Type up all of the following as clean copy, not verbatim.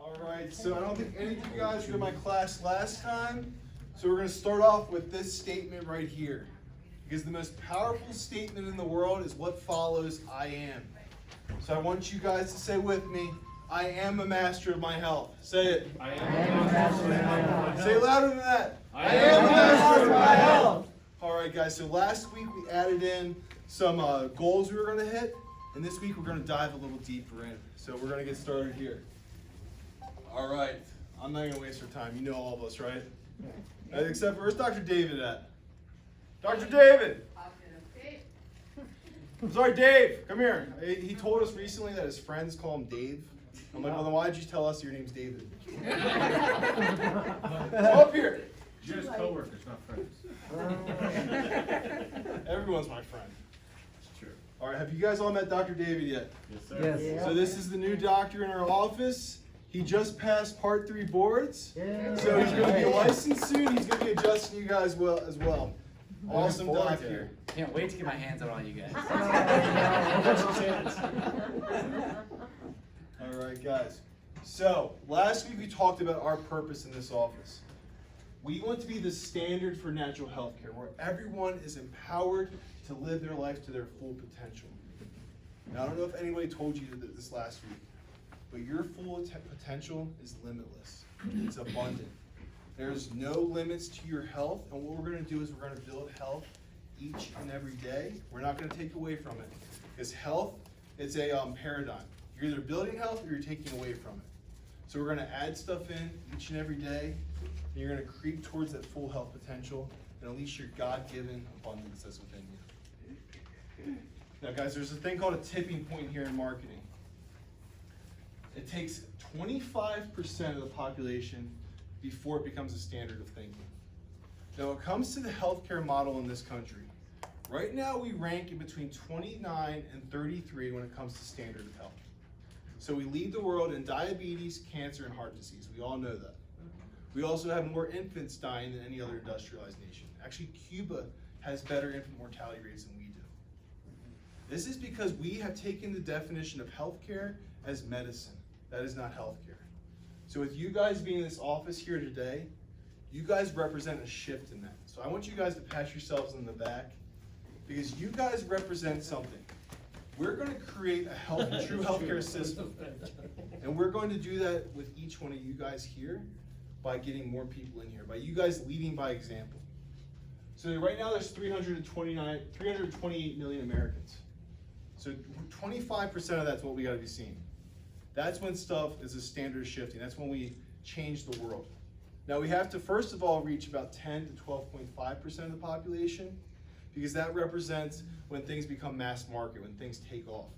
All right, so I don't think any of you guys were in my class last time, so we're going to start off with this statement right here. Because the most powerful statement in the world is what follows, I am. So I want you guys to say with me, I am a master of my health. Say it. I am a master of my health. Say it louder than that. I am a master of my health. All right, guys, so last week we added in some goals we were going to hit, and this week we're going to dive a little deeper in. So we're going to get started here. All right, I'm not going to waste our time. You know all of us, right? Except for, where's Dr. David at? Dr. David! I'm sorry, Dave, come here. He told us recently that his friends call him Dave. I'm like, well, then why'd you tell us your name's David? Up here. Just co-workers, not friends. Everyone's my friend. It's true. All right, have you guys all met Dr. David yet? Yes, sir. Yes. So this is the new doctor in our office. He just passed Part 3 boards. Yeah. So he's going to be licensed soon. He's going to be adjusting you guys well as well. Awesome doc here. Can't wait to get my hands on all you guys. All right, guys. So last week we talked about our purpose in this office. We want to be the standard for natural health care, where everyone is empowered to live their life to their full potential. Now, I don't know if anybody told you this last week, but your full potential is limitless. It's abundant. There's no limits to your health, and what we're going to do is we're going to build health each and every day. We're not going to take away from it, because health is a paradigm. You're either building health or you're taking away from it. So we're going to add stuff in each and every day, and you're going to creep towards that full health potential and unleash your God-given abundance that's within you. Now, guys, there's a thing called a tipping point here in marketing. It takes 25% of the population before it becomes a standard of thinking. Now, when it comes to the healthcare model in this country, right now we rank in between 29 and 33 when it comes to standard of health. So we lead the world in diabetes, cancer, and heart disease. We all know that. We also have more infants dying than any other industrialized nation. Actually, Cuba has better infant mortality rates than we do. This is because we have taken the definition of healthcare as medicine. That is not healthcare. So with you guys being in this office here today, you guys represent a shift in that. So I want you guys to pat yourselves on the back, because you guys represent something. We're going to create a true healthcare system. And we're going to do that with each one of you guys here by getting more people in here, by you guys leading by example. So right now there's 328 million Americans. So 25% of that's what we got to be seeing. That's when stuff is a standard shifting. That's when we change the world. Now we have to first of all reach about 10 to 12.5% of the population, because that represents when things become mass market, when things take off.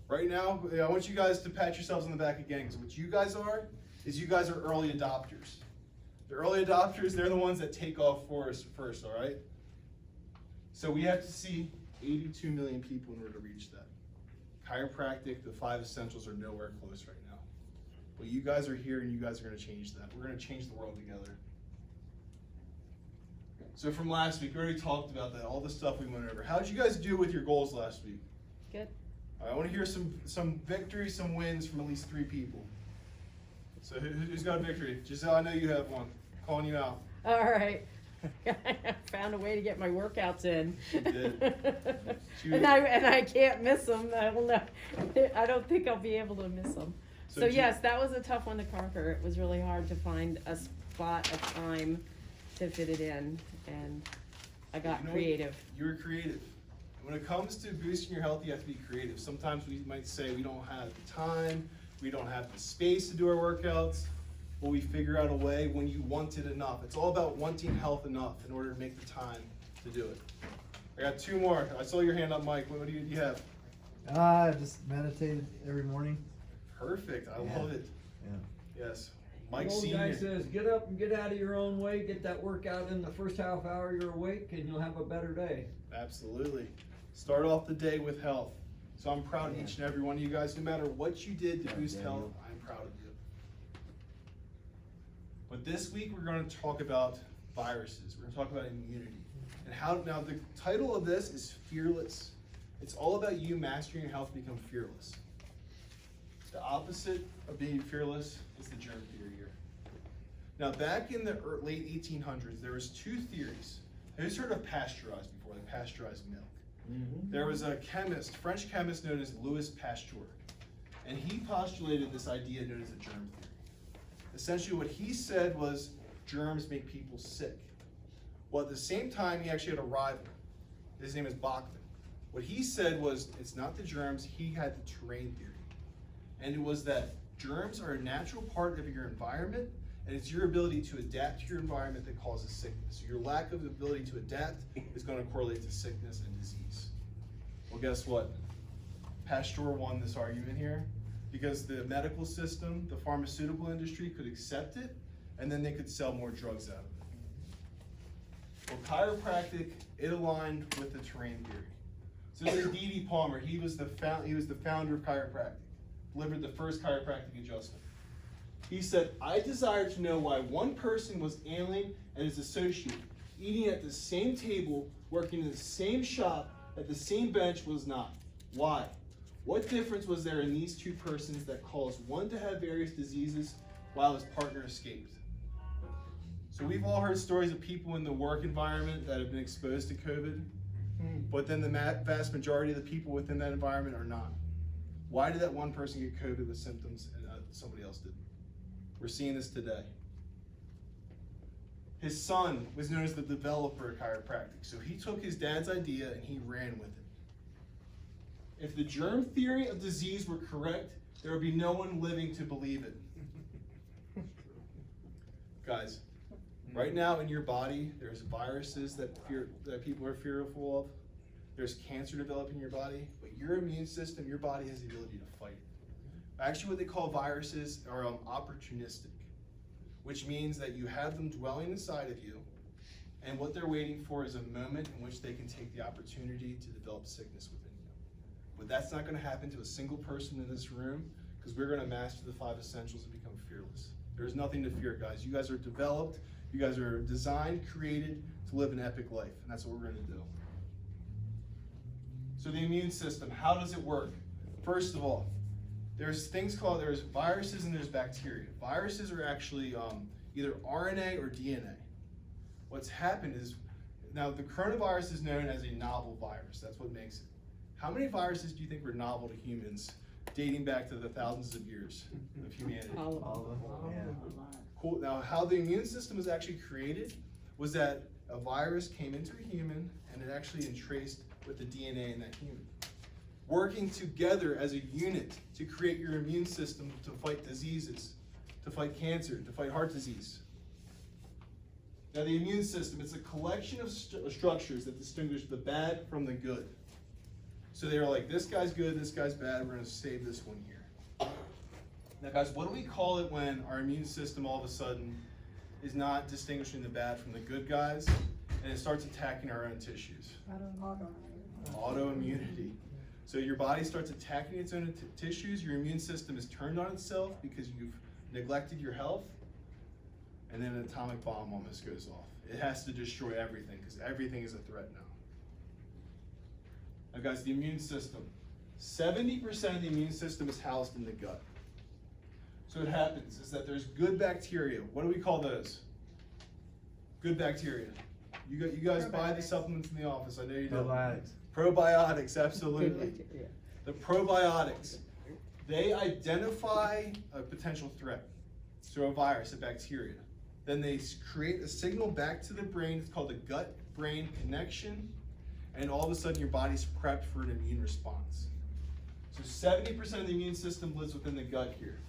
Right now, I want you guys to pat yourselves on the back again, because what you guys are is you guys are early adopters. The early adopters, they're the ones that take off for us first, all right? So we have to see 82 million people in order to reach that. Chiropractic, the 5 essentials are nowhere close right now. But you guys are here and you guys are going to change that. We're going to change the world together. So from last week, we already talked about that, all the stuff we went over. How did you guys do with your goals last week? Good. All right, I want to hear some victories, some wins from at least 3 people. So who's got a victory? Giselle, I know you have one. Calling you out. All right. I found a way to get my workouts in. She did. and I can't miss them. I don't think I'll be able to miss them. So yes, that was a tough one to conquer. It was really hard to find a spot, a time to fit it in, and I got creative. You were creative. When it comes to boosting your health, you have to be creative. Sometimes we might say we don't have the time, we don't have the space to do our workouts. Well, we figure out a way when you want it enough. It's all about wanting health enough in order to make the time to do it. I got 2 more. I saw your hand up, Mike. What do you have? I just meditated every morning. Perfect. I love it. Yeah. Yes. Mike The old Senior. guy says, get up and get out of your own way, get that workout in the first half hour you're awake, and you'll have a better day. Absolutely. Start off the day with health. So I'm proud of each and every one of you guys. No matter what you did to boost health, I'm proud of you. But this week we're going to talk about viruses. We're going to talk about immunity. And how, now the title of this is Fearless. It's all about you mastering your health to become fearless. The opposite of being fearless is the germ theory here. Now, back in the late 1800s, there was two theories. Who's heard of pasteurized before, like pasteurized milk? There was a chemist, French chemist known as Louis Pasteur, and he postulated this idea known as the germ theory. Essentially, what he said was germs make people sick. Well, at the same time, he actually had a rival. His name is Bachmann. What he said was, it's not the germs, he had the terrain theory. And it was that germs are a natural part of your environment, and it's your ability to adapt to your environment that causes sickness. So your lack of ability to adapt is going to correlate to sickness and disease. Well, guess what? Pasteur won this argument here because the medical system, the pharmaceutical industry could accept it, and then they could sell more drugs out of it. Well, chiropractic, it aligned with the terrain theory. So this is D.D. Palmer. He was the founder of chiropractic, delivered the first chiropractic adjustment. He said, I desire to know why one person was alien and his associate, eating at the same table, working in the same shop, at the same bench was not. Why? What difference was there in these two persons that caused one to have various diseases while his partner escaped? So we've all heard stories of people in the work environment that have been exposed to COVID, but then the vast majority of the people within that environment are not. Why did that one person get COVID with symptoms and somebody else didn't? We're seeing this today. His son was known as the developer of chiropractic, so he took his dad's idea and he ran with it. If the germ theory of disease were correct, there would be no one living to believe it. Guys, right now in your body, there's viruses that people are fearful of. There's cancer developing in your body, but your immune system, your body has the ability to fight it. Actually, what they call viruses are opportunistic, which means that you have them dwelling inside of you, and what they're waiting for is a moment in which they can take the opportunity to develop sickness within you. But that's not going to happen to a single person in this room, because we're going to master the 5 essentials and become fearless. There's nothing to fear, guys. You guys are developed, you guys are designed, created to live an epic life, and that's what we're going to do. So the immune system, how does it work? First of all, there's viruses and there's bacteria. Viruses are actually either RNA or DNA. What's happened is, now the coronavirus is known as a novel virus. That's what makes it. How many viruses do you think were novel to humans dating back to the thousands of years of humanity? All of them. Yeah. Cool. Now, how the immune system was actually created was that a virus came into a human and it actually entraced with the DNA in that human, working together as a unit to create your immune system to fight diseases, to fight cancer, to fight heart disease. Now, the immune system, it's a collection of structures that distinguish the bad from the good. So they're like, this guy's good, this guy's bad, we're going to save this one here. Now, guys, what do we call it when our immune system all of a sudden is not distinguishing the bad from the good guys, and it starts attacking our own tissues? Autoimmunity. So your body starts attacking its own tissues, your immune system is turned on itself because you've neglected your health, and then an atomic bomb almost goes off. It has to destroy everything because everything is a threat now. Now guys, the immune system. 70% of the immune system is housed in the gut. So what happens is that there's good bacteria. What do we call those? Good bacteria. You guys buy the supplements in the office. I know you do. Probiotics. Probiotics, absolutely. The probiotics, they identify a potential threat. So a virus, a bacteria. Then they create a signal back to the brain. It's called the gut-brain connection. And all of a sudden your body's prepped for an immune response. So 70% of the immune system lives within the gut here.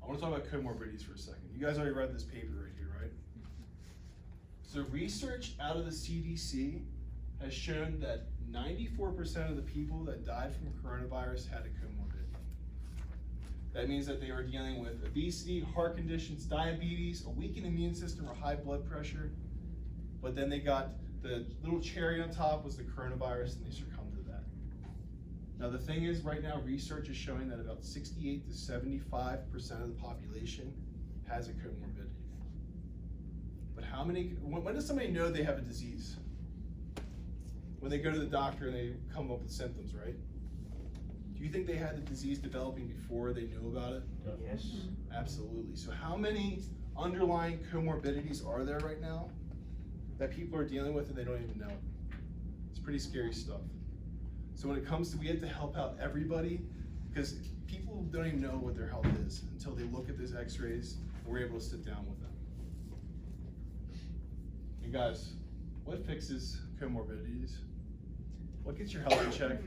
I want to talk about comorbidities for a second. You guys already read this paper right here, right? So research out of the CDC has shown that 94% of the people that died from coronavirus had a comorbidity. That means that they were dealing with obesity, heart conditions, diabetes, a weakened immune system, or high blood pressure. But then they got the little cherry on top was the coronavirus, and they succumbed to that. Now the thing is, right now research is showing that about 68 to 75% of the population has a comorbidity. But when does somebody know they have a disease? When they go to the doctor and they come up with symptoms, right? Do you think they had the disease developing before they knew about it? Yes. Absolutely. So how many underlying comorbidities are there right now that people are dealing with and they don't even know it? It's pretty scary stuff. So when it comes to, we have to help out everybody, because people don't even know what their health is until they look at those x-rays and we're able to sit down with them. And guys, what fixes comorbidities? What gets your health in check?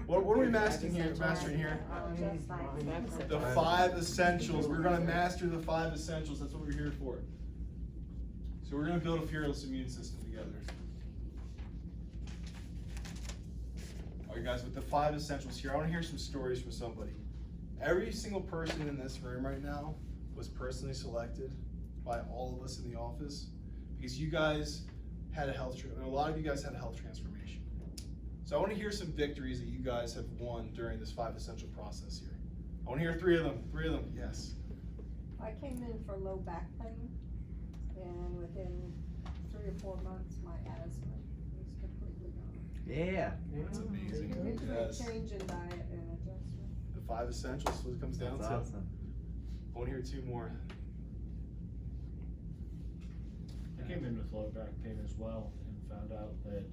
What are we mastering here? The 5 essentials. We're gonna master the 5 essentials. That's what we're here for. So we're gonna build a fearless immune system together. All right, guys, with the 5 essentials here, I wanna hear some stories from somebody. Every single person in this room right now was personally selected by all of us in the office because you guys had a lot of you guys had a health transformation. So I want to hear some victories that you guys have won during this 5 essential process here. I want to hear 3 of them. 3 of them, yes. I came in for low back pain, and within 3 or 4 months, my asthma was completely gone. Yeah. That's amazing. Due to a Yes. change in diet and adjustment. The 5 essentials, what it comes down That's to. awesome. I want to hear 2 more. I came in with lower back pain as well and found out that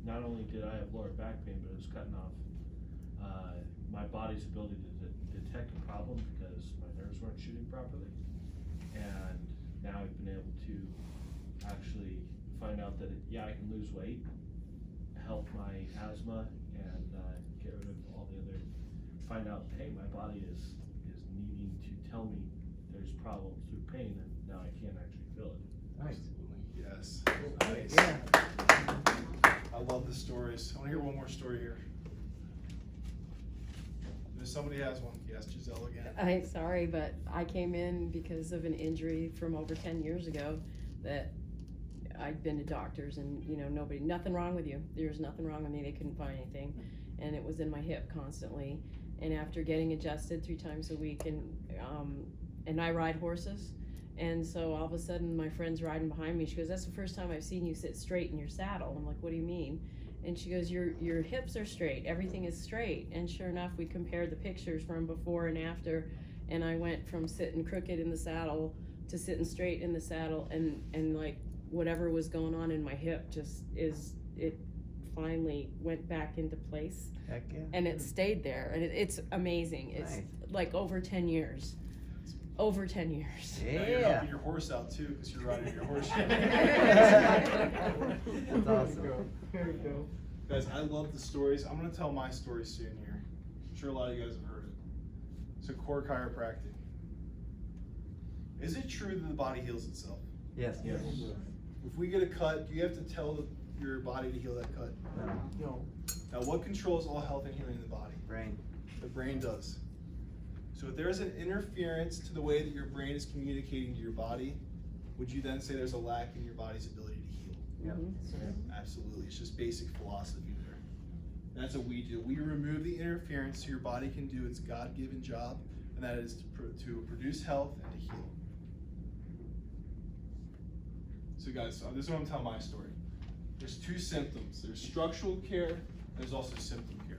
not only did I have lower back pain, but it was cutting off my body's ability to detect a problem because my nerves weren't shooting properly. And now I've been able to actually find out that, I can lose weight, help my asthma, and get rid of all the other, find out, hey, my body is needing to tell me there's problems through pain, and now I can actually feel it. Nice. Absolutely, yes. Nice. Yeah. I love the stories. I want to hear one more story here. If somebody has one, yes, Giselle again. I'm sorry, but I came in because of an injury from over 10 years ago that I'd been to doctors and, nothing wrong with you. There's nothing wrong with me. They couldn't find anything. And it was in my hip constantly. And after getting adjusted 3 times a week, and I ride horses. And so all of a sudden my friend's riding behind me. She goes, "That's the first time I've seen you sit straight in your saddle." I'm like, "What do you mean?" And she goes, your hips are straight. Everything is straight. And sure enough, we compared the pictures from before and after. And I went from sitting crooked in the saddle to sitting straight in the saddle. And like whatever was going on in my hip it finally went back into place. Heck yeah. And it stayed there. And it's amazing. It's Nice. like over 10 years. Over 10 years. Now you're Yeah. helping your horse out too, because you're riding your horse. That's awesome. There you go. Guys, I love the stories. I'm going to tell my story soon here. I'm sure a lot of you guys have heard it. So, core chiropractic. Is it true that the body heals itself? Yes. Yes. If we get a cut, do you have to tell your body to heal that cut? No. Now, what controls all health and healing in the body? Brain. The brain does. So if there's an interference to the way that your brain is communicating to your body, would you then say there's a lack in your body's ability to heal? Yep. Absolutely. It's just basic philosophy there. That's what we do. We remove the interference so your body can do its God-given job, and that is to produce health and to heal. So guys, this is what I'm telling my story. There's 2 symptoms. There's structural care, and there's also symptom care.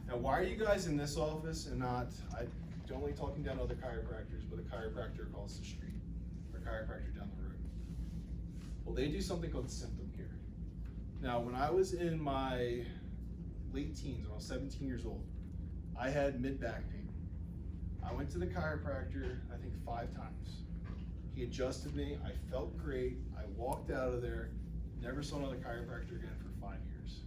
Now, why are you guys in this office and not, I don't like talking down to other chiropractors, but a chiropractor across the street, or a chiropractor down the road? Well, they do something called symptom care. Now, when I was in my late teens, when I was 17 years old, I had mid-back pain. I went to the chiropractor, I think 5 times. He adjusted me, I felt great, I walked out of there, never saw another chiropractor again for 5 years.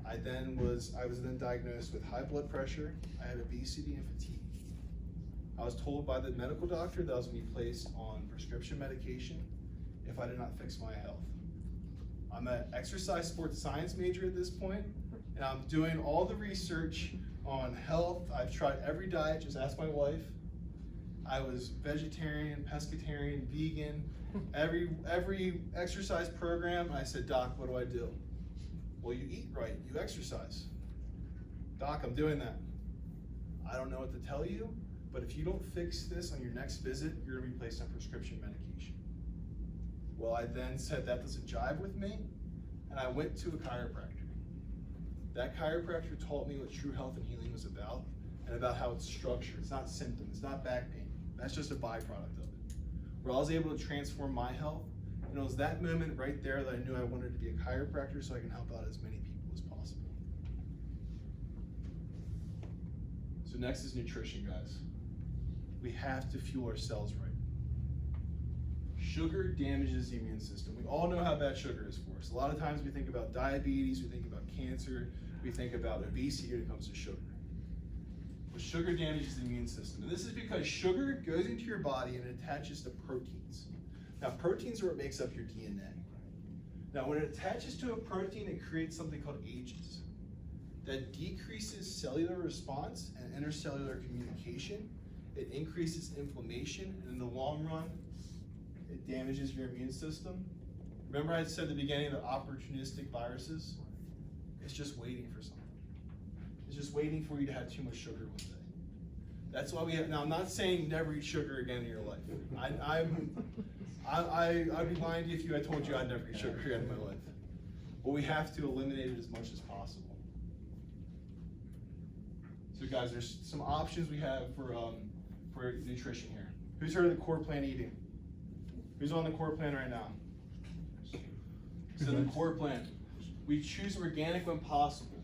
I was then diagnosed with high blood pressure, I had obesity and fatigue. I was told by the medical doctor that I was going to be placed on prescription medication if I did not fix my health. I'm an exercise sports science major at this point, and I'm doing all the research on health. I've tried every diet, just ask my wife. I was vegetarian, pescatarian, vegan, every exercise program. I said, "Doc, what do I do?" "Well, you eat right, you exercise." "Doc, I'm doing that." "I don't know what to tell you, but if you don't fix this on your next visit, you're gonna be placed on prescription medication." Well, I then said that doesn't jive with me, and I went to a chiropractor. That chiropractor taught me what true health and healing was about, and about how it's structured. It's not symptoms, it's not back pain. That's just a byproduct of it. Where I was able to transform my health, and it was that moment right there that I knew I wanted to be a chiropractor so I can help out as many people as possible. So next is nutrition, guys. We have to fuel our cells right. Sugar damages the immune system. We all know how bad sugar is for us. A lot of times we think about diabetes, we think about cancer, we think about obesity when it comes to sugar. But sugar damages the immune system. And this is because sugar goes into your body and it attaches to proteins. Now, proteins are what makes up your DNA. Now, when it attaches to a protein, it creates something called AGEs. That decreases cellular response and intercellular communication. It increases inflammation, and in the long run, it damages your immune system. Remember I said at the beginning that opportunistic viruses? It's just waiting for something. It's just waiting for you to have too much sugar one day. That's why we have, now I'm not saying never eat sugar again in your life. I'd be lying to you if I told you I'd never eat sugar again in my life. But we have to eliminate it as much as possible. So guys, there's some options we have for nutrition here. Who's heard of the core plan eating? Who's on the core plan right now? So the core plan, we choose organic when possible.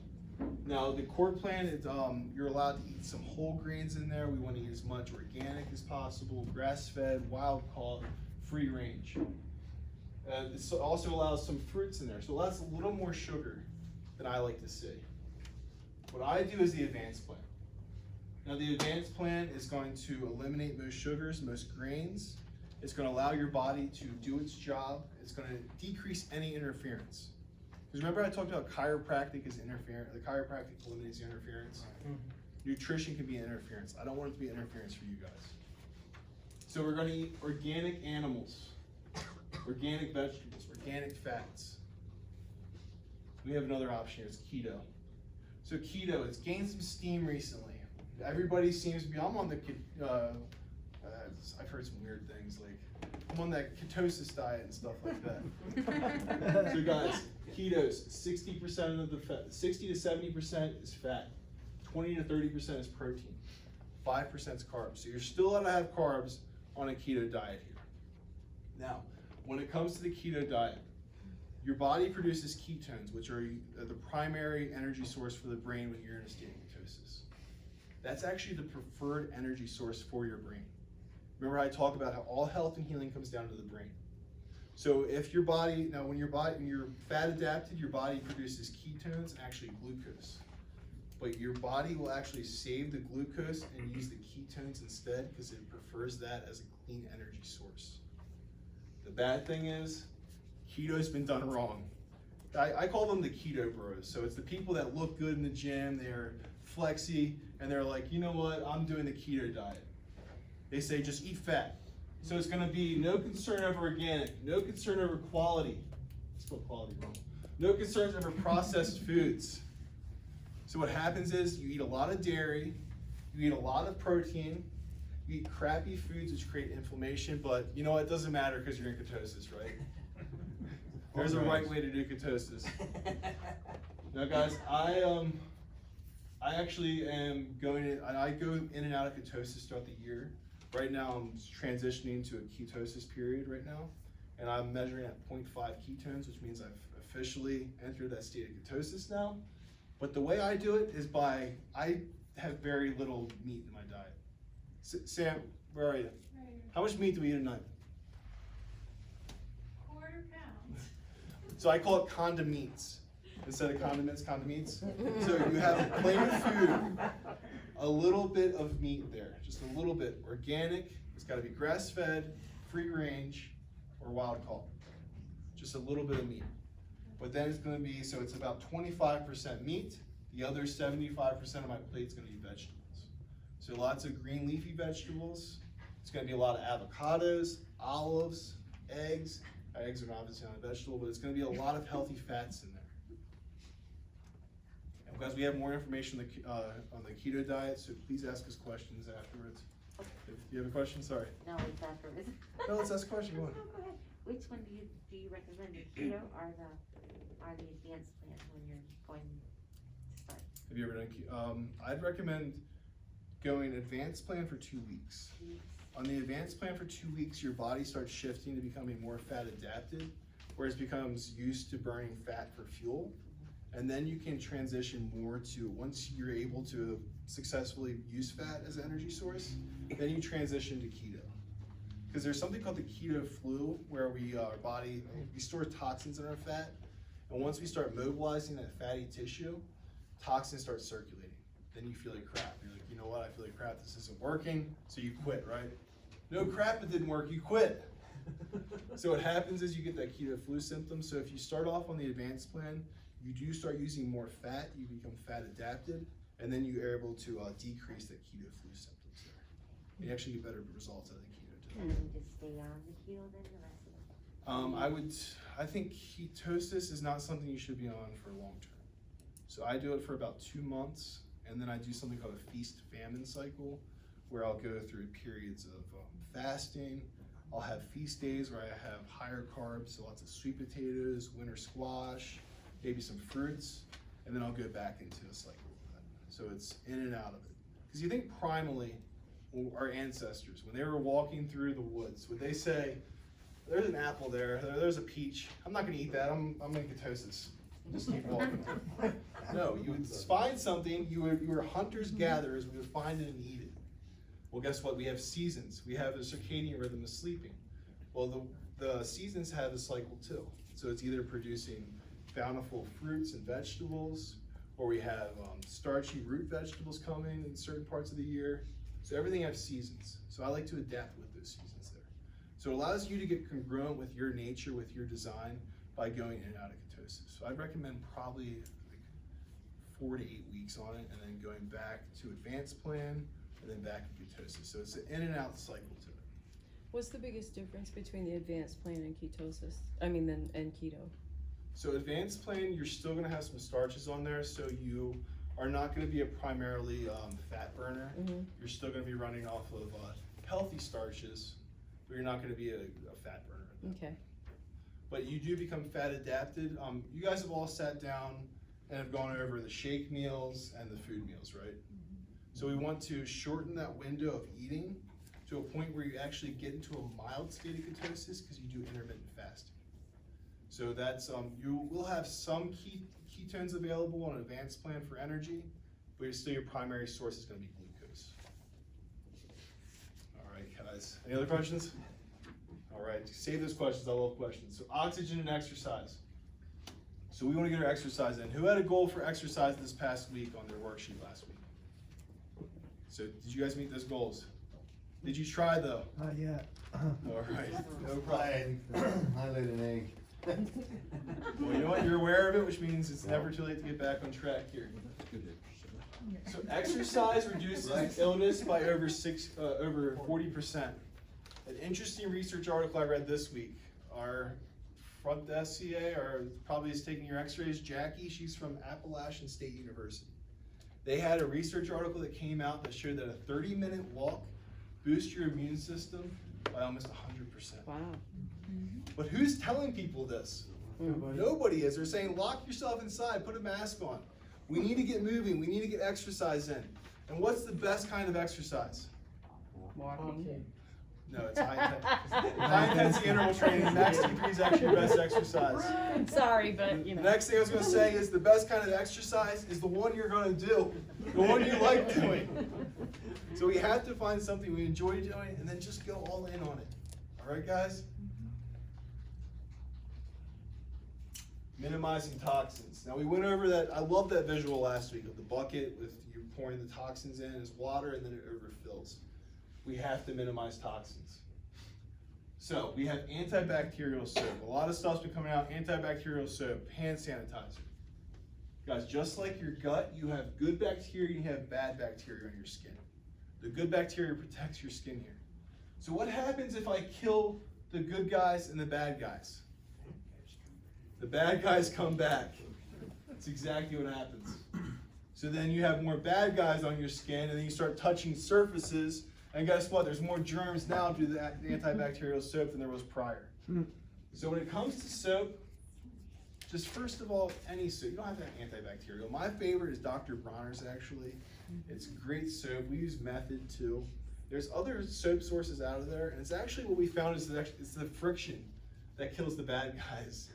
Now the core plan is you're allowed to eat some whole grains in there. We want to eat as much organic as possible, grass-fed, wild-caught, free range. This also allows some fruits in there, so that's a little more sugar than I like to see. What I do is the advanced plan. Now the advanced plan is going to eliminate most sugars, most grains. It's going to allow your body to do its job. It's going to decrease any interference. Because remember I talked about chiropractic is interference. The chiropractic eliminates the interference. Nutrition can be interference. I don't want it to be interference for you guys. So we're going to eat organic animals, organic vegetables, organic fats. We have another option here, it's keto. So keto, it's gained some steam recently. Everybody seems to be, I'm on the, I've heard some weird things, like, I'm on that ketosis diet and stuff like that. So guys, ketos, 60% of the fat, 60 to 70% is fat, 20 to 30% is protein, 5% is carbs. So you're still allowed to have carbs on a keto diet here. Now, when it comes to the keto diet, your body produces ketones, which are the primary energy source for the brain when you're in a state of ketosis. That's actually the preferred energy source for your brain. Remember I talked about how all health and healing comes down to the brain. So if your body, now when you're fat adapted, your body produces ketones and actually glucose. But your body will actually save the glucose and use the ketones instead because it prefers that as a clean energy source. The bad thing is, keto's been done wrong. I call them the keto bros. So it's the people that look good in the gym, they're flexy, and they're like, you know what, I'm doing the keto diet. They say just eat fat. So it's gonna be no concern over organic, no concern over quality. I spelled quality wrong. No concerns over processed foods. So what happens is you eat a lot of dairy, you eat a lot of protein, you eat crappy foods which create inflammation, but you know what, it doesn't matter because you're in ketosis, right? There's a right way to do ketosis. Now guys, I actually am I go in and out of ketosis throughout the year. Right now I'm transitioning to a ketosis period right now, and I'm measuring at 0.5 ketones, which means I've officially entered that state of ketosis now. But the way I do it is I have very little meat in my diet. Sam, where are you? Right here. How much meat do we eat a night? Quarter pound. So I call it condiments. Instead of condiments, condiments. So you have plain food, a little bit of meat there, just a little bit. Organic, it's gotta be grass-fed, free range, or wild caught. Just a little bit of meat. But then it's gonna be, so it's about 25% meat, the other 75% of my plate's gonna be vegetables. So lots of green leafy vegetables. It's gonna be a lot of avocados, olives, eggs. Eggs are obviously not a vegetable, but it's gonna be a lot of healthy fats in there. And guys, we have more information on the keto diet, so please ask us questions afterwards. If you have a question, sorry. No, it's afterwards. No, let's ask a question, go on. No, go ahead. Which one do you recommend, the keto or the advanced plan when you're going Have you ever done I'd recommend going advanced plan for 2 weeks. On the advanced plan for 2 weeks, your body starts shifting to becoming more fat adapted, whereas it becomes used to burning fat for fuel. And then you can transition more to, once you're able to successfully use fat as an energy source, then you transition to keto. Because there's something called the keto flu, where our body, we store toxins in our fat, and once we start mobilizing that fatty tissue, toxins start circulating. Then you feel like crap. You're like, you know what, I feel like crap, this isn't working, so you quit, right? No crap, it didn't work, you quit. So what happens is you get that keto flu symptom. So if you start off on the advanced plan, you do start using more fat, you become fat adapted, and then you're able to decrease that keto flu symptoms there. And you actually get better results out of the keto too. Can you just stay on the keto then the rest of the I think ketosis is not something you should be on for long term. So I do it for about 2 months, and then I do something called a feast famine cycle, where I'll go through periods of fasting. I'll have feast days where I have higher carbs, so lots of sweet potatoes, winter squash, maybe some fruits, and then I'll go back into a cycle of that. So it's in and out of it. Because you think primally, our ancestors, when they were walking through the woods, would they say, there's an apple there's a peach, I'm not gonna eat that, I'm in ketosis. Just keep walking. No, you would find something, you were hunters, gatherers, we would find it and eat it. Well, guess what? We have seasons. We have a circadian rhythm of sleeping. Well, the seasons have a cycle too. So it's either producing bountiful fruits and vegetables, or we have starchy root vegetables coming in certain parts of the year. So everything has seasons. So I like to adapt with those seasons there. So it allows you to get congruent with your nature, with your design, by going in and out of ketosis. So I'd recommend probably like 4 to 8 weeks on it, and then going back to advanced plan, and then back to ketosis. So it's an in and out cycle to it. What's the biggest difference between the advanced plan and ketosis? And keto? So advanced plan, you're still gonna have some starches on there, so you are not gonna be a primarily fat burner. Mm-hmm. You're still gonna be running off of healthy starches, but you're not gonna be a fat burner. Okay. But you do become fat adapted. You guys have all sat down and have gone over the shake meals and the food meals, right? So we want to shorten that window of eating to a point where you actually get into a mild state of ketosis because you do intermittent fasting. So that's, you will have some ketones available on an advanced plan for energy, but still your primary source is gonna be glucose. All right, guys, any other questions? All right, save those questions, I love questions. So oxygen and exercise. So we wanna get our exercise in. Who had a goal for exercise this past week on their worksheet last week? So did you guys meet those goals? Did you try though? Not yet. All right, no problem. I laid an egg. Well, you know what, you're aware of it, which means it's never too late to get back on track here. So exercise reduces illness by over 40%. An interesting research article I read this week, our front desk CA, or probably is taking your x-rays, Jackie, she's from Appalachian State University. They had a research article that came out that showed that a 30-minute walk boosts your immune system by almost 100%. Wow. But who's telling people this? Nobody is. They're saying, lock yourself inside, put a mask on. We need to get moving, we need to get exercise in. And what's the best kind of exercise? Walking. No, it's high intensity interval training. Max T3 is actually your best exercise. Sorry, but you The know. next thing I was going to say is the best kind of exercise is the one you're going to do, the one you like doing. So we have to find something we enjoy doing and then just go all in on it. All right, guys? Minimizing toxins. Now we went over that. I love that visual last week of the bucket with you pouring the toxins in as water and then it overfills. We have to minimize toxins. So we have antibacterial soap. A lot of stuff's been coming out. Antibacterial soap, hand sanitizer. Guys, just like your gut, you have good bacteria, you have bad bacteria on your skin. The good bacteria protects your skin here. So what happens if I kill the good guys and the bad guys? The bad guys come back. That's exactly what happens. So then you have more bad guys on your skin, and then you start touching surfaces, and guess what? There's more germs now due to the antibacterial soap than there was prior. So when it comes to soap, just first of all, any soap. You don't have to have antibacterial. My favorite is Dr. Bronner's actually. It's great soap. We use Method too. There's other soap sources out of there, and it's actually what we found is that it's the friction that kills the bad guys.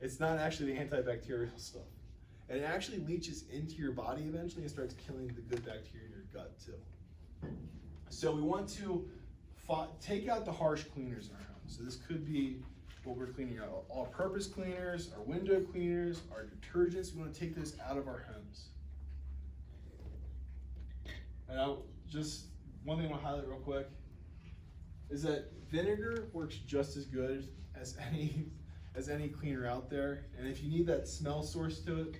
It's not actually the antibacterial stuff. And it actually leaches into your body eventually and starts killing the good bacteria in your gut too. So we want to take out the harsh cleaners in our home. So this could be what we're cleaning out. All-purpose cleaners, our window cleaners, our detergents. We want to take those out of our homes. And just one thing I want to highlight real quick is that vinegar works just as good as any cleaner out there. And if you need that smell source to it,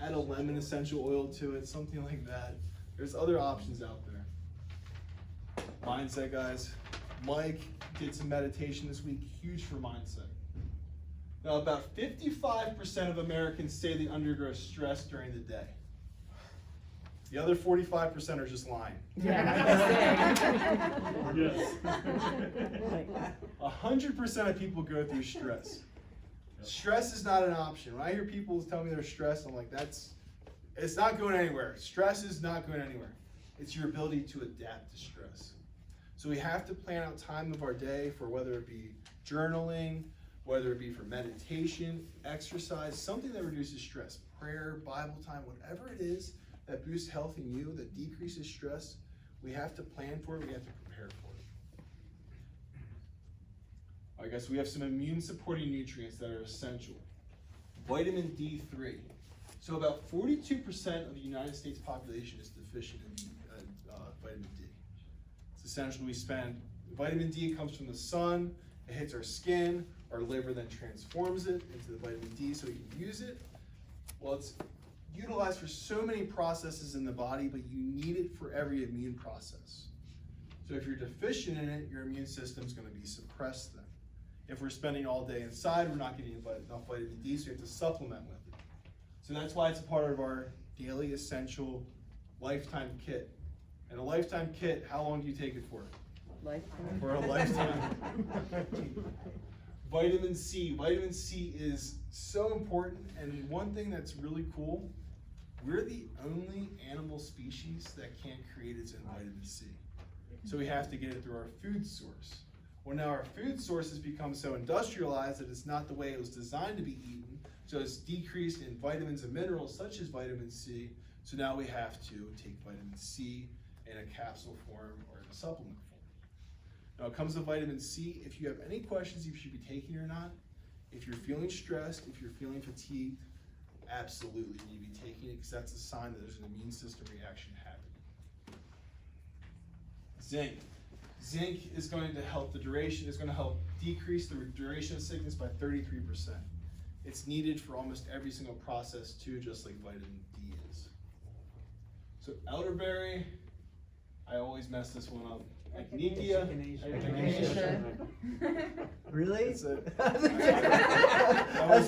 add a lemon essential oil to it, something like that. There's other options out there. Mindset, guys. Mike did some meditation this week, huge for mindset. Now, about 55% of Americans say they undergo stress during the day. The other 45% are just lying. Yeah. 100% of people go through stress. Stress is not an option. When I hear people tell me they're stressed, I'm like, it's not going anywhere. Stress is not going anywhere. It's your ability to adapt to stress. So we have to plan out time of our day for whether it be journaling, whether it be for meditation, exercise, something that reduces stress, prayer, Bible time, whatever it is that boosts health in you, that decreases stress. We have to plan for it. We have to prepare for it. All right, guys, so we have some immune supporting nutrients that are essential. Vitamin D3. So about 42% of the United States population is deficient in vitamin D. It's essential. Vitamin D comes from the sun, it hits our skin, our liver then transforms it into the vitamin D so we can use it. Well, it's utilized for so many processes in the body, but you need it for every immune process. So if you're deficient in it, your immune system is going to be suppressed then. If we're spending all day inside, we're not getting enough vitamin D, so you have to supplement with it. So that's why it's a part of our daily essential lifetime kit. And a lifetime kit, how long do you take it for? Lifetime. For a lifetime. Vitamin C. Vitamin C is so important, and one thing that's really cool, we're the only animal species that can't create its own vitamin C. So we have to get it through our food source. Well, now our food source has become so industrialized that it's not the way it was designed to be eaten, so it's decreased in vitamins and minerals such as vitamin C, so now we have to take vitamin C in a capsule form or in a supplement form. Now it comes to vitamin C. If you have any questions if you should be taking it or not, if you're feeling stressed, if you're feeling fatigued, absolutely you need to be taking it because that's a sign that there's an immune system reaction happening. Zinc. Zinc is going to help decrease the duration of sickness by 33%. It's needed for almost every single process too, just like vitamin D is. So elderberry, I always mess this one up. Echinacea. Really? It's As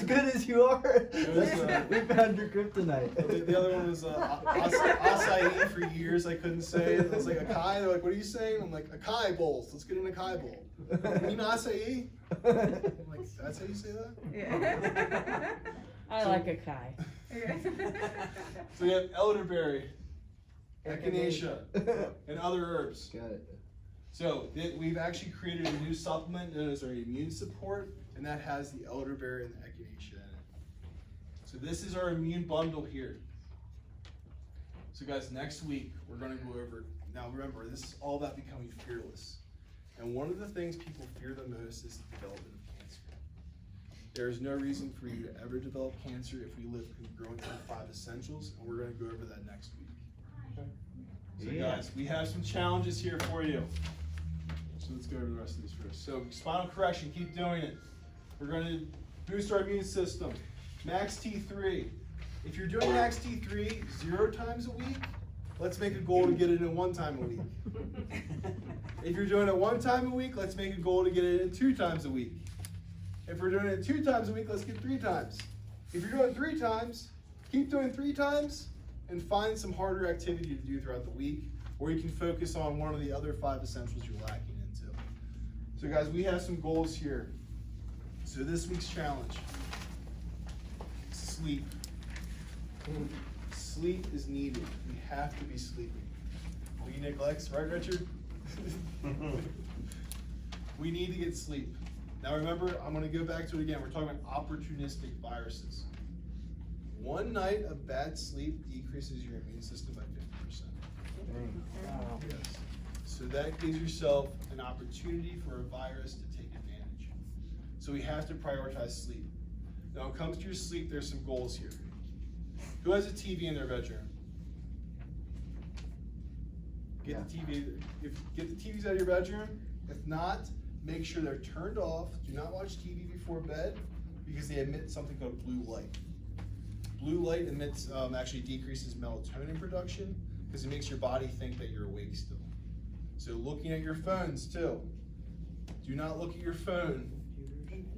good as you are. We found your kryptonite. The other one was acai for years. I couldn't say it. I was like acai. They're like, "What are you saying?" I'm like, "Acai bowls. Let's get an acai bowl." You mean acai? I'm like, "That's how you say that?" Yeah. I like a Kai. So we have elderberry, echinacea, and other herbs. Got it. So we've actually created a new supplement known as our immune support, and that has the elderberry and the echinacea in it. So this is our immune bundle here. So guys, next week we're going to go over, now remember, this is all about becoming fearless. And one of the things people fear the most is the development of cancer. There is no reason for you to ever develop cancer if we live congruent to the 5 essentials, and we're going to go over that next week. Okay? So guys, we have some challenges here for you. So let's go over the rest of these first. So spinal correction, keep doing it. We're going to boost our immune system. Max T3. If you're doing Max T3 0 times a week, let's make a goal to get it in 1 time a week. If you're doing it 1 time a week, let's make a goal to get it in 2 times a week. If we're doing it 2 times a week, let's get 3 times. If you're doing 3 times, keep doing 3 times and find some harder activity to do throughout the week, or you can focus on one of the other 5 essentials you're lacking into. So guys, we have some goals here. So this week's challenge. sleep. Sleep is needed. We have to be sleeping. We neglect, right, Richard? We need to get sleep. Now remember, I'm going to go back to it again. We're talking about opportunistic viruses. One night of bad sleep decreases your immune system by 50%. Yes. So that gives yourself an opportunity for a virus to take advantage. So we have to prioritize sleep. Now when it comes to your sleep, there's some goals here. Who has a TV in their bedroom? Get the TV. Get the TVs out of your bedroom. If not, make sure they're turned off. Do not watch TV before bed because they emit something called blue light. Blue light emits actually decreases melatonin production because it makes your body think that you're awake still. So looking at your phones too. Do not look at your phone,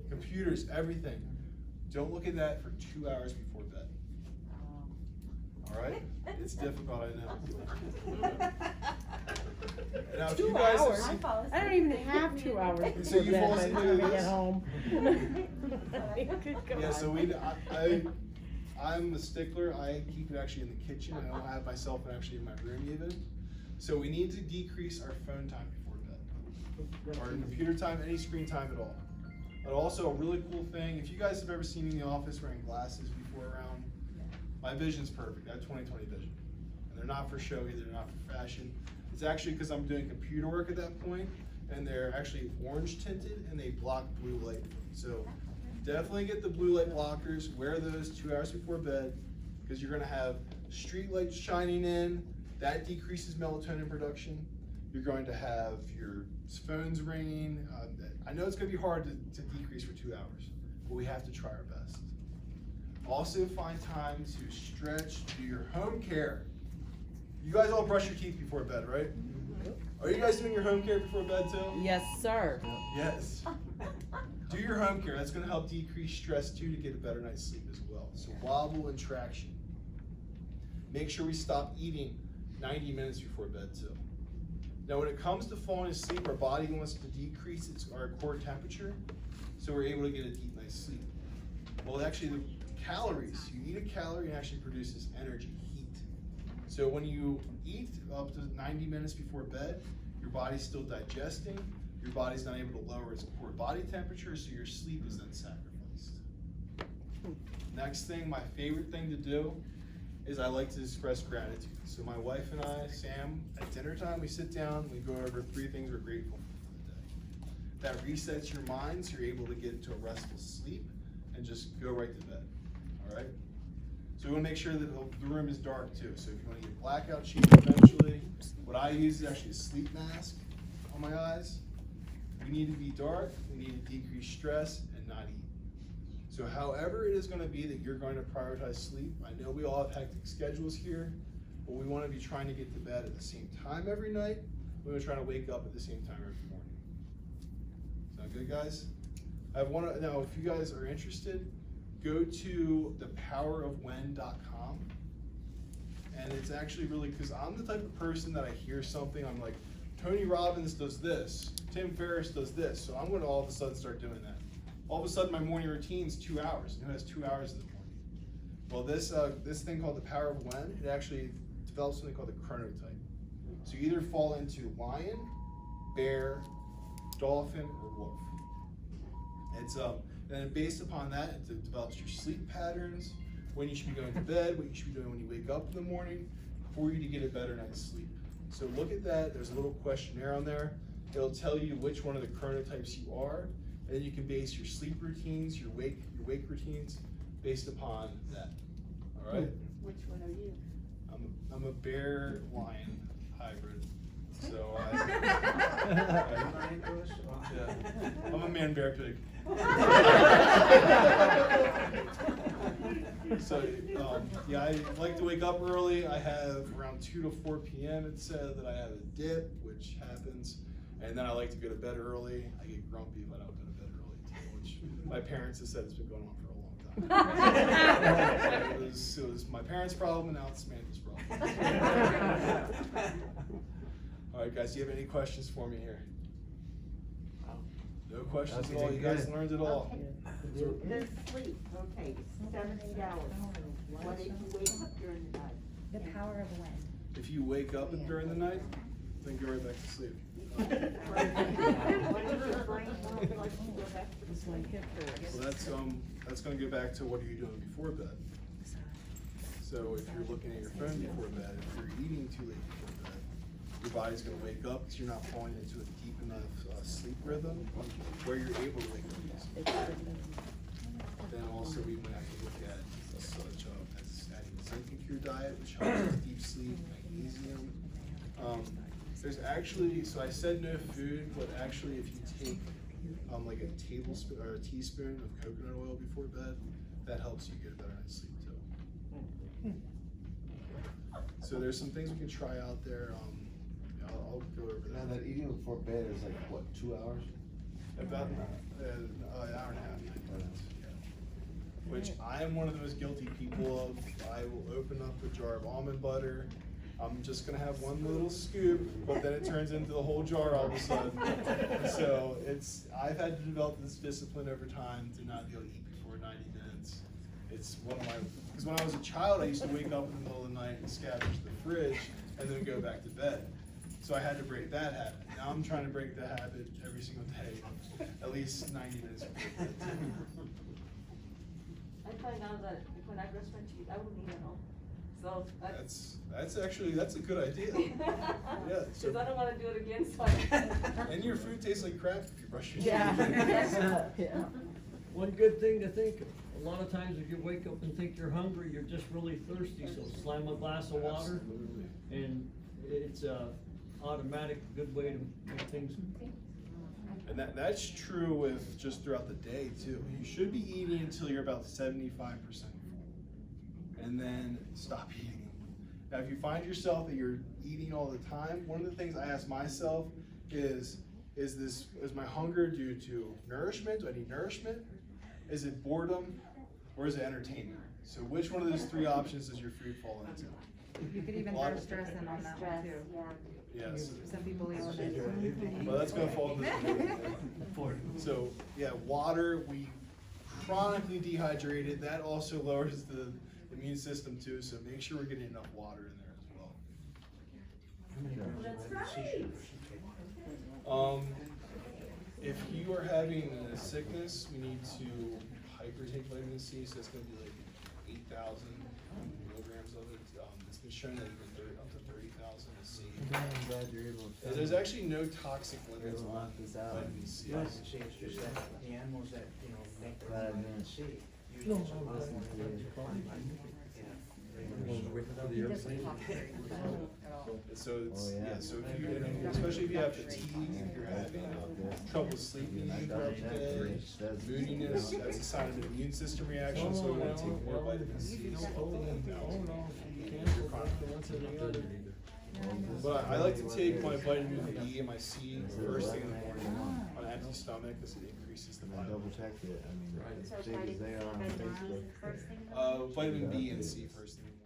computers, everything. Don't look at that for 2 hours before bed. All right? It's difficult, I know. Now, if 2 you guys have hours? seen- I don't even have 2 hours So before you bed fall by the asleep time to I this? get home. Good Yeah, God. so I'm a stickler. I keep it actually in the kitchen. I don't have myself actually in my room even. So we need to decrease our phone time before bed. Our computer time, any screen time at all. But also a really cool thing, if you guys have ever seen me in the office wearing glasses before around, my vision's perfect. I have 20/20 vision. And they're not for show either, they're not for fashion. It's actually because I'm doing computer work at that point, and they're actually orange tinted and they block blue light. So definitely get the blue light blockers, wear those 2 hours before bed, because you're gonna have street lights shining in, that decreases melatonin production. You're going to have your phones ringing. I know it's gonna be hard to decrease for 2 hours, but we have to try our best. Also find time to stretch, do your home care. You guys all brush your teeth before bed, right? Are you guys doing your home care before bed too? Yes, sir. Yes. Do your home care. That's going to help decrease stress too to get a better night's sleep as well. So wobble and traction. Make sure we stop eating 90 minutes before bed too. Now when it comes to falling asleep, our body wants to decrease our core temperature so we're able to get a deep night's sleep. Well, actually the calories, you eat a calorie and actually produces energy, heat. So when you eat up to 90 minutes before bed, your body's still digesting, your body's not able to lower its core body temperature, so your sleep is then sacrificed. Next thing, my favorite thing to do is I like to express gratitude. So my wife and I, Sam, at dinner time, we sit down, we go over 3 things we're grateful for the day. That resets your mind so you're able to get into a restful sleep and just go right to bed, all right? So we want to make sure that the room is dark too. So if you want to get blackout sheets eventually, what I use is actually a sleep mask on my eyes. We need to be dark, we need to decrease stress and not eat. So however it is going to be that you're going to prioritize sleep, I know we all have hectic schedules here, but we want to be trying to get to bed at the same time every night. We want to try to wake up at the same time every morning. Sound good, guys? I have one, now if you guys are interested, go to thepowerofwhen.com, and it's actually really, because I'm the type of person that I hear something, I'm like, Tony Robbins does this, Tim Ferriss does this, so I'm going to all of a sudden start doing that. All of a sudden my morning routine is 2 hours, and who has 2 hours in the morning? Well, this thing called the Power of When, it actually develops something called the chronotype. So you either fall into lion, bear, dolphin, or wolf. It's then based upon that, it develops your sleep patterns, when you should be going to bed, what you should be doing when you wake up in the morning, for you to get a better night's sleep. So look at that, there's a little questionnaire on there. It'll tell you which one of the chronotypes you are, and then you can base your sleep routines, your wake routines, based upon that, all right? Which one are you? I'm a bear lion hybrid, so yeah. I'm a man bear pig. So yeah, I like to wake up early. I have around 2 to 4 p.m. It said that I have a dip, which happens, and then I like to go to bed early. I get grumpy if I don't go to bed early too, which my parents have said it's been going on for a long time. It was my parents' problem, and now it's Samantha's problem. All right, guys, do you have any questions for me here? No questions Okay, at all, you guys good. learned it all. The sleep, okay, 7, 8 hours. What if you wake up during the night? The power of when. If you wake up during the night, then go right back to sleep. When does your brain not like to go back to This one hip hurts. So that's gonna go back to what are you doing before bed? So if you're looking at your phone before bed, if you're eating too late before bed, your body's gonna wake up because you're not falling into a deep enough sleep rhythm where you're able to wake up easily. Then also we might have to look at such as adding zinc into your diet, which helps with deep sleep, magnesium. There's actually, so I said no food, but actually if you take like a tablespoon or a teaspoon of coconut oil before bed, that helps you get a better night's sleep too. So there's some things we can try out there. I'll go over Now that. that eating before bed is like what, 2 hours? About an hour and a half, 90 minutes. Yeah. Which I am one of the most guilty people of. I will open up a jar of almond butter. I'm just gonna have one little scoop, but then it turns into the whole jar all of a sudden. So I've had to develop this discipline over time to not be able to eat before 90 minutes. It's one of my, because when I was a child, I used to wake up in the middle of the night and scavenge the fridge and then go back to bed. So I had to break that habit. Now I'm trying to break the habit every single day, at least 90 minutes before bed. I find out that when I brush my teeth, I wouldn't eat at all. So That's a good idea. Yeah. Because I don't wanna do it again, so I. And your food tastes like crap if you brush your teeth. Yeah. Yeah. One good thing to think of, a lot of times if you wake up and think you're hungry, you're just really thirsty, so slam a glass of water. Absolutely. And it's a automatic good way to make things. And that's true with just throughout the day too. You should be eating until you're about 75% full, and then stop eating. Now, if you find yourself that you're eating all the time, one of the things I ask myself is my hunger due to nourishment? Do I need nourishment? Is it boredom, or is it entertainment? So which one of those three options does your food fall into? You could even throw stress in on that one Stress, too. yeah. Yes. Some people eat with it. Well, that's gonna fall into So, yeah, water, we chronically dehydrated, that also lowers the immune system too, so make sure we're getting enough water in there as well. That's right. If you are having a sickness, we need to hypertake vitamin C, so it's gonna be like 8,000 milligrams of it. It's been shown that even up to 30,000 is safe. I'm glad you're able to. There's actually no toxic limits We'll on knock this out. vitamin C. It's just that the animals that, make the Glad I vitamin didn't. C. No, usually no, survive no. He doesn't talk very much at all. So it's, Oh, yeah. so if you, especially if you have fatigue, if you're having trouble sleeping throughout the day, moodiness, that's a sign of an immune system reaction, so we want to take more vitamin C. So But I like to take my vitamin B and my C first thing in the morning on an empty stomach because it increases the I double vitamin. checked it, I mean, So as big as they are on vitamin Facebook. B first thing in the morning? Vitamin B and C first thing in the morning.